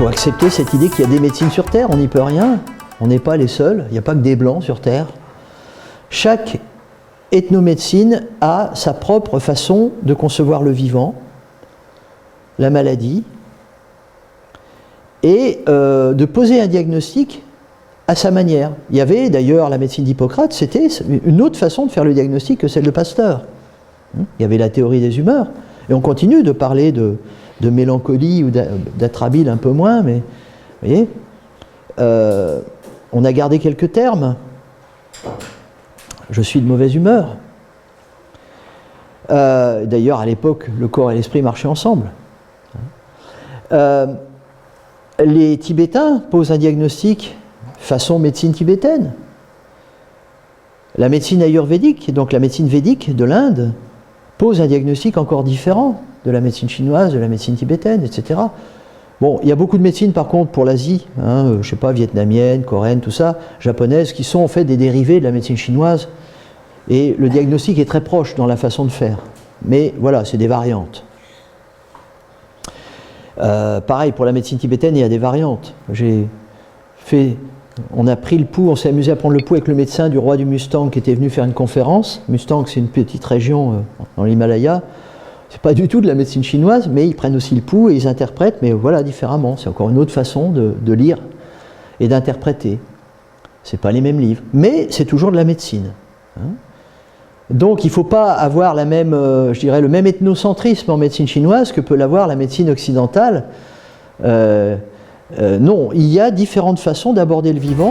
faut accepter cette idée qu'il y a des médecines sur Terre, on n'y peut rien, on n'est pas les seuls, il n'y a pas que des blancs sur Terre. Chaque ethnomédecine a sa propre façon de concevoir le vivant, la maladie, et de poser un diagnostic à sa manière. Il y avait d'ailleurs la médecine d'Hippocrate, c'était une autre façon de faire le diagnostic que celle de Pasteur. Il y avait la théorie des humeurs, et on continue de parler de mélancolie ou d'atrabile un peu moins, mais vous voyez, on a gardé quelques termes. Je suis de mauvaise humeur. D'ailleurs, à l'époque, le corps et l'esprit marchaient ensemble. Les Tibétains posent un diagnostic façon médecine tibétaine. La médecine ayurvédique, donc la médecine védique de l'Inde, pose un diagnostic encore différent de la médecine chinoise, de la médecine tibétaine, etc. Bon, il y a beaucoup de médecines par contre pour l'Asie, je ne sais pas, vietnamienne, coréenne, tout ça, japonaise, qui sont en fait des dérivés de la médecine chinoise. Et le diagnostic est très proche dans la façon de faire. Mais voilà, c'est des variantes. Pareil, pour la médecine tibétaine, il y a des variantes. On a pris le pouls, on s'est amusé à prendre le pouls avec le médecin du roi du Mustang qui était venu faire une conférence. Mustang, c'est une petite région dans l'Himalaya. C'est pas du tout de la médecine chinoise, mais ils prennent aussi le pouls et ils interprètent, mais voilà, différemment. C'est encore une autre façon de lire et d'interpréter. C'est pas les mêmes livres, mais c'est toujours de la médecine. Donc il ne faut pas avoir la même, je dirais, le même ethnocentrisme en médecine chinoise que peut l'avoir la médecine occidentale. Non, il y a différentes façons d'aborder le vivant.